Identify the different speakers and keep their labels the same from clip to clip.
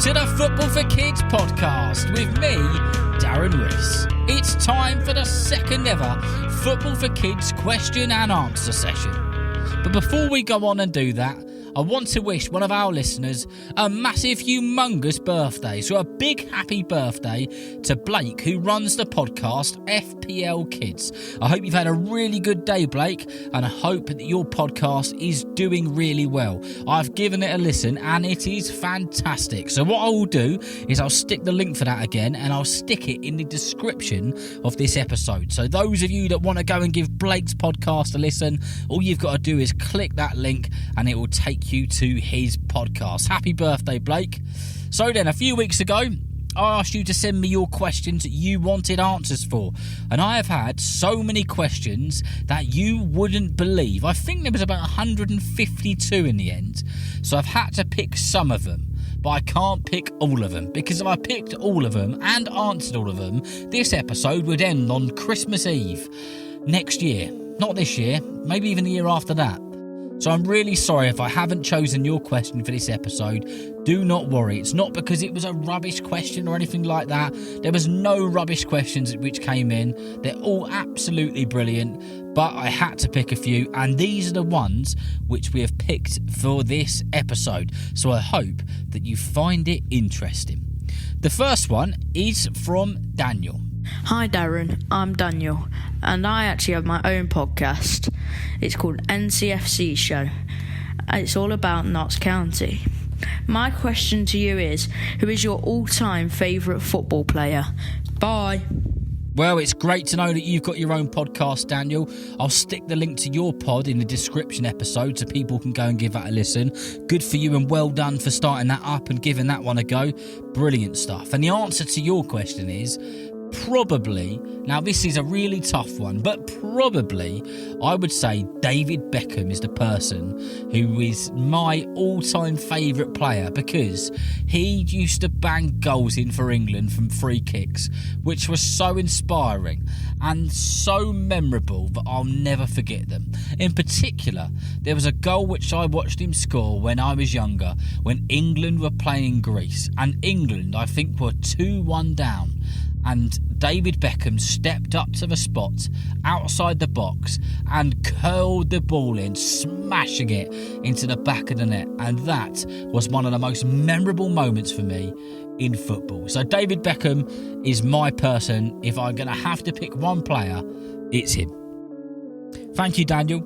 Speaker 1: to the Football for Kids podcast with me, Darren Rees. It's time for the second ever Football for Kids question and answer session. But before we go on and do that, I want to wish one of our listeners a massive, humongous birthday. So a big happy birthday to Blake, who runs the podcast FPL Kids. I hope you've had a really good day, Blake, and I hope that your podcast is doing really well. I've given it a listen and it is fantastic. So what I will do is I'll stick the link for that again and I'll stick it in the description of this episode. So those of you that want to go and give Blake's podcast a listen, all you've got to do is click that link and it will take you to his podcast. Happy birthday, Blake. So then, a few weeks ago, I asked you to send me your questions you wanted answers for, and I have had so many questions that you wouldn't believe. I think there was about 152 in the end, so I've had to pick some of them. But I can't pick all of them, because if I picked all of them and answered all of them, this episode would end on Christmas Eve next year. Not this year, maybe even the year after that. So I'm really sorry if I haven't chosen your question for this episode. Do not worry. It's not because it was a rubbish question or anything like that. There was no rubbish questions which came in. They're all absolutely brilliant. But I had to pick a few, and these are the ones which we have picked for this episode. So I hope that you find it interesting. The first one is from Daniel.
Speaker 2: Hi Darren, I'm Daniel, and I actually have my own podcast. It's called NCFC Show. It's all about Notts County. My question to you is, who is your all-time favourite football player? Bye.
Speaker 1: Well, it's great to know that you've got your own podcast, Daniel. I'll stick the link to your pod in the description episode so people can go and give that a listen. Good for you and well done for starting that up and giving that one a go. Brilliant stuff. And the answer to your question is probably, now this is a really tough one, but probably I would say David Beckham is the person who is my all-time favourite player, because he used to bang goals in for England from free kicks, which was so inspiring and so memorable that I'll never forget them. In particular, there was a goal which I watched him score when I was younger, when England were playing Greece, and England, I think, were 2-1 down. And David Beckham stepped up to the spot outside the box and curled the ball in, smashing it into the back of the net. And that was one of the most memorable moments for me in football. So David Beckham is my person. If I'm going to have to pick one player, it's him. Thank you, Daniel.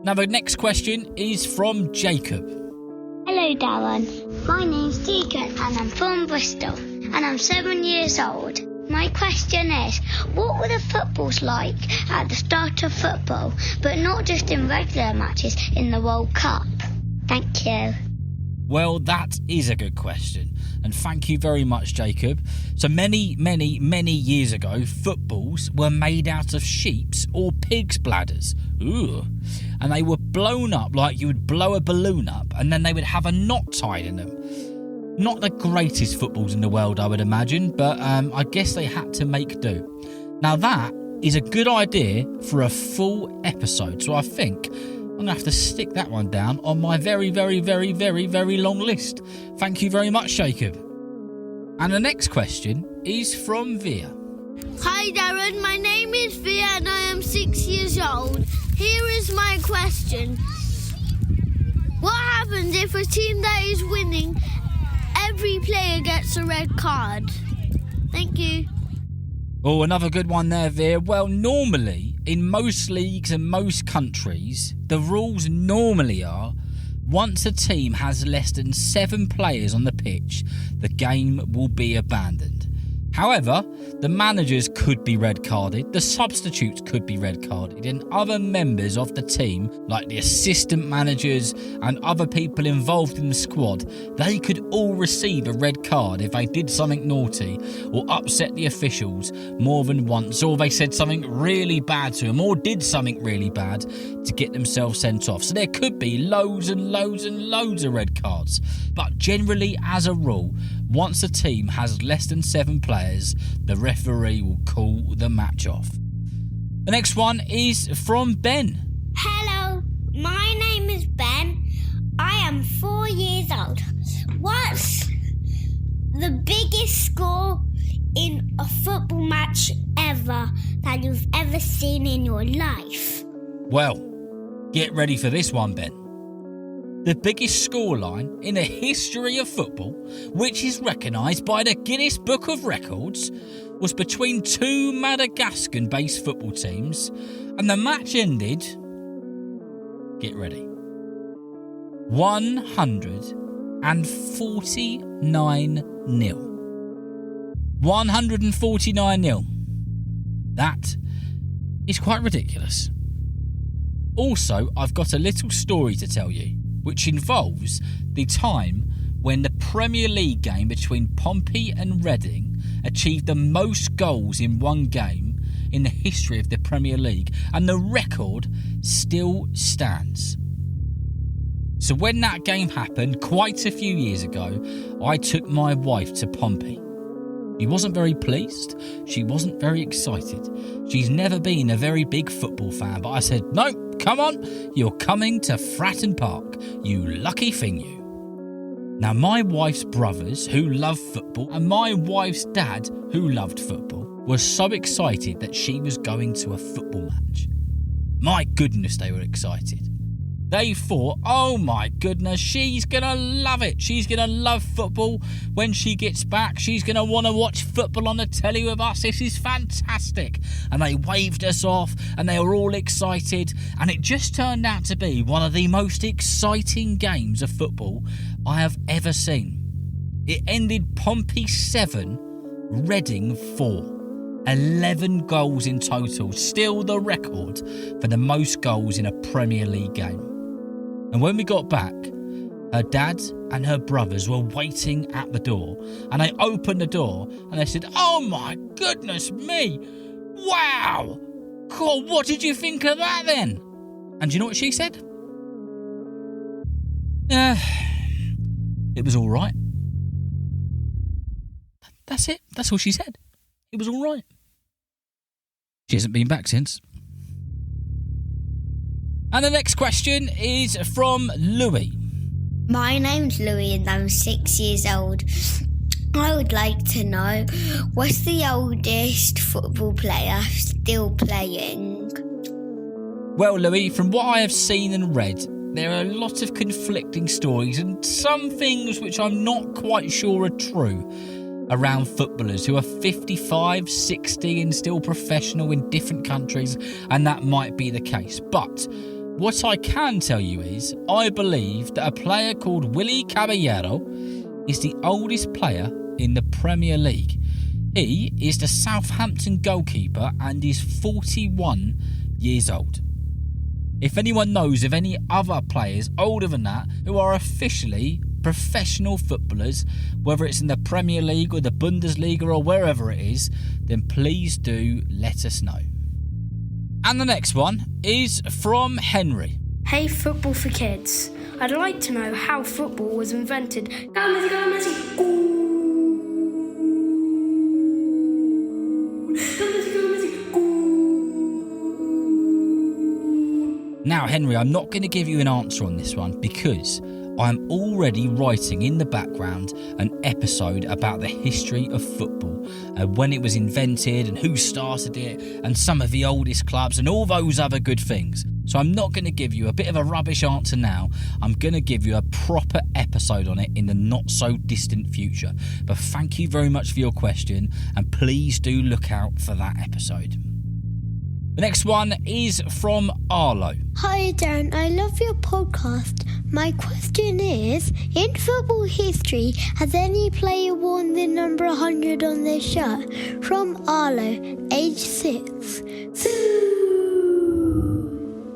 Speaker 1: Now the next question is from Jacob.
Speaker 3: Hello Darren, my name's Deacon and I'm from Bristol and I'm 7 years old. My question is, what were the footballs like at the start of football, but not just in regular matches in the World Cup? Thank you.
Speaker 1: Well, that is a good question, and thank you very much, Jacob. So many years ago, footballs were made out of sheep's or pig's bladders. Ooh. And they were blown up like you would blow a balloon up, and then they would have a knot tied in them. Not the greatest footballs in the world, I would imagine, but I guess they had to make do. Now that is a good idea for a full episode, so I think I'm going to have to stick that one down on my very, very, very, very, very long list. Thank you very much, Jacob. And the next question is from Via.
Speaker 4: Hi Darren, my name is Via and I am 6 years old. Here is my question. What happens if a team that is winning, every player gets a red card? Thank you.
Speaker 1: Oh, another good one there, Veer. Well, normally, in most leagues and most countries, the rules normally are, once a team has less than 7 players on the pitch, the game will be abandoned. However, the managers could be red carded, the substitutes could be red carded, and other members of the team, like the assistant managers and other people involved in the squad, they could all receive a red card if they did something naughty or upset the officials more than once, or they said something really bad to them or did something really bad to get themselves sent off. So there could be loads and loads and loads of red cards. But generally, as a rule, once a team has less than 7 players, the referee will call the match off. The next one is from Ben.
Speaker 5: Hello, my name is Ben. I am 4 years old.
Speaker 4: What's the biggest score in a football match ever that you've ever seen in your life?
Speaker 1: Well, get ready for this one, Ben. The biggest scoreline in the history of football, which is recognised by the Guinness Book of Records, was between two Madagascar-based football teams, and the match ended, get ready, 149-0. 149-0. That is quite ridiculous. Also, I've got a little story to tell you, which involves the time when the Premier League game between Pompey and Reading achieved the most goals in one game in the history of the Premier League, and the record still stands. So when that game happened quite a few years ago, I took my wife to Pompey. She wasn't very pleased. She wasn't very excited. She's never been a very big football fan, but I said, no, come on, you're coming to Fratton Park, you lucky thing you. Now, my wife's brothers, who love football, and my wife's dad, who loved football, were so excited that she was going to a football match. My goodness, they were excited. They thought, oh my goodness, she's going to love it. She's going to love football. When she gets back, she's going to want to watch football on the telly with us. This is fantastic. And they waved us off and they were all excited. And it just turned out to be one of the most exciting games of football I have ever seen. It ended Pompey 7, Reading 4. 11 goals in total, still the record for the most goals in a Premier League game. And when we got back, her dad and her brothers were waiting at the door. And they opened the door and they said, oh my goodness me! Wow! God, what did you think of that then? And do you know what she said? It was all right. That's it. That's all she said. It was all right. She hasn't been back since. And the next question is from Louis.
Speaker 5: My name's Louis and I'm 6 years old. I would like to know, what's the oldest football player still playing?
Speaker 1: Well, Louis, from what I have seen and read, there are a lot of conflicting stories and some things which I'm not quite sure are true around footballers who are 55, 60 and still professional in different countries, and that might be the case. But what I can tell you is I believe that a player called Willy Caballero is the oldest player in the Premier League. He is the Southampton goalkeeper and is 41 years old. If anyone knows of any other players older than that who are officially professional footballers, whether it's in the Premier League or the Bundesliga or wherever it is, then please do let us know. And the next one is from Henry.
Speaker 6: Hey, Football for Kids. I'd like to know how football was invented. Go Messi, go Messi! Ooh. Go Messi, go Messi! Ooh.
Speaker 1: Now, Henry, I'm not going to give you an answer on this one because I'm already writing in the background an episode about the history of football, when it was invented and who started it and some of the oldest clubs and all those other good things. So I'm not going to give you a bit of a rubbish answer now. I'm going to give you a proper episode on it in the not so distant future. But thank you very much for your question and please do look out for that episode. The next one is from Arlo.
Speaker 5: Hi Darren, I love your podcast. My question is, in football history, has any player worn the number 100 on their shirt? From Arlo, age 6.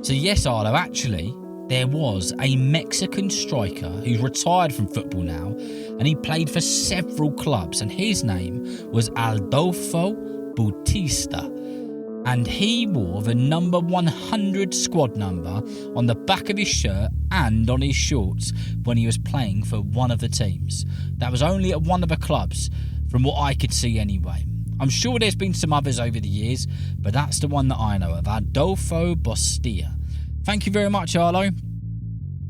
Speaker 1: So yes, Arlo, actually, there was a Mexican striker who's retired from football now, and he played for several clubs, and his name was Adolfo Bautista. And he wore the number 100 squad number on the back of his shirt and on his shorts when he was playing for one of the teams. That was only at one of the clubs, from what I could see anyway. I'm sure there's been some others over the years, but that's the one that I know of, Adolfo Bautista. Thank you very much, Arlo.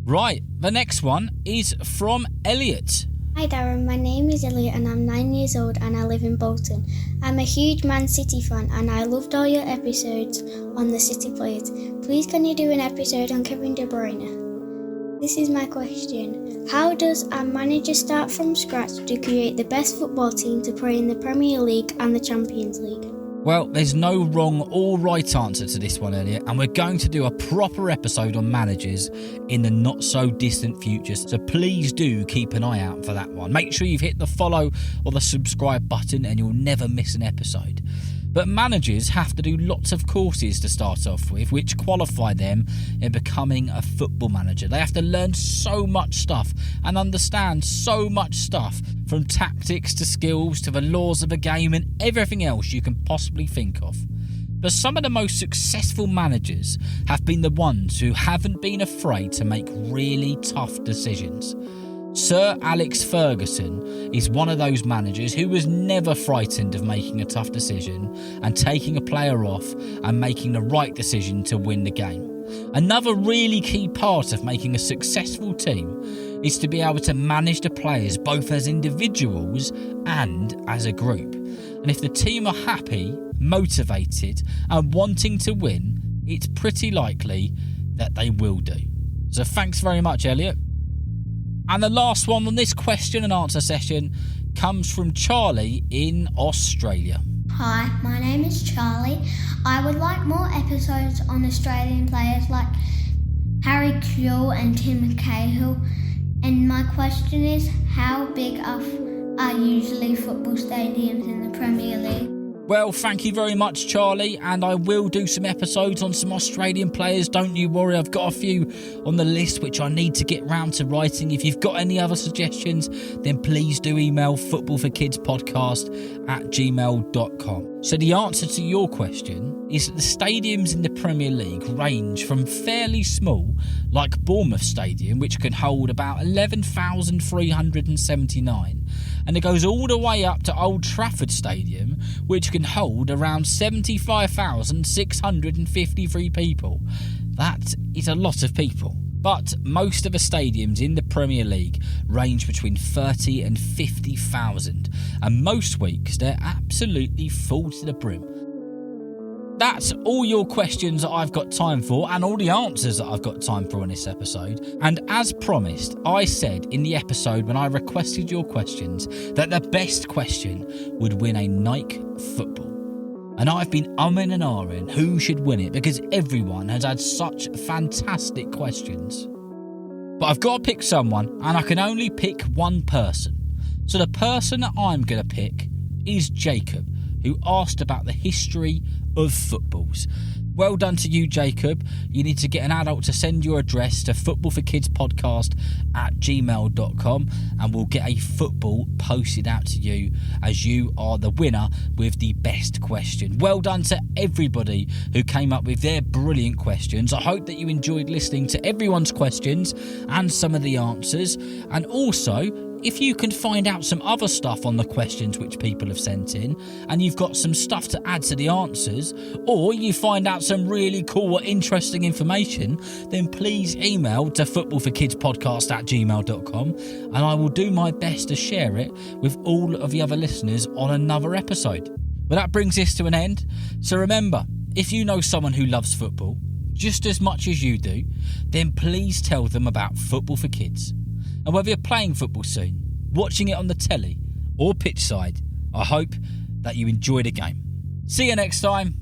Speaker 1: Right, the next one is from Elliot.
Speaker 5: Hi Darren, my name is Elliot and I'm 9 years old and I live in Bolton. I'm a huge Man City fan and I loved all your episodes on the City players. Please can you do an episode on Kevin De Bruyne? This is my question. How does a manager start from scratch to create the best football team to play in the Premier League and the Champions League?
Speaker 1: Well, there's no wrong or right answer to this one, Elliot, and we're going to do a proper episode on managers in the not-so-distant future, so please do keep an eye out for that one. Make sure you've hit the follow or the subscribe button and you'll never miss an episode. But managers have to do lots of courses to start off with, which qualify them in becoming a football manager. They have to learn so much stuff and understand so much stuff, from tactics to skills to the laws of the game and everything else you can possibly think of. But some of the most successful managers have been the ones who haven't been afraid to make really tough decisions. Sir Alex Ferguson is one of those managers who was never frightened of making a tough decision and taking a player off and making the right decision to win the game. Another really key part of making a successful team is to be able to manage the players both as individuals and as a group. And if the team are happy, motivated and wanting to win, it's pretty likely that they will do. So thanks very much, Elliot. And the last one on this question and answer session comes from Charlie in Australia.
Speaker 5: Hi, my name is Charlie. I would like more episodes on Australian players like Harry Kewell and Tim Cahill. And my question is, how big are usually football stadiums in the Premier League?
Speaker 1: Well, thank you very much, Charlie, and I will do some episodes on some Australian players, don't you worry. I've got a few on the list which I need to get round to writing. If you've got any other suggestions, then please do email footballforkidspodcast@gmail.com. So the answer to your question is that the stadiums in the Premier League range from fairly small, like Bournemouth Stadium, which can hold about 11,379, and it goes all the way up to Old Trafford Stadium, which can hold around 75,653 people. That is a lot of people. But most of the stadiums in the Premier League range between 30 and 50,000, and most weeks they're absolutely full to the brim. That's all your questions that I've got time for, and all the answers that I've got time for on this episode. And as promised, I said in the episode when I requested your questions that the best question would win a Nike football. And I've been umming and ahhing who should win it because everyone has had such fantastic questions. But I've got to pick someone, and I can only pick one person. So the person that I'm going to pick is Jacob, who asked about the history of footballs. Well done to you, Jacob. You need to get an adult to send your address to footballforkidspodcast@gmail.com and we'll get a football posted out to you as you are the winner with the best question. Well done to everybody who came up with their brilliant questions. I hope that you enjoyed listening to everyone's questions and some of the answers. And also, if you can find out some other stuff on the questions which people have sent in, and you've got some stuff to add to the answers, or you find out some really cool or interesting information, then please email to footballforkidspodcast@gmail.com and I will do my best to share it with all of the other listeners on another episode. But that brings this to an end. So remember, if you know someone who loves football just as much as you do, then please tell them about Football for Kids. And whether you're playing football soon, watching it on the telly or pitch side, I hope that you enjoy the game. See you next time.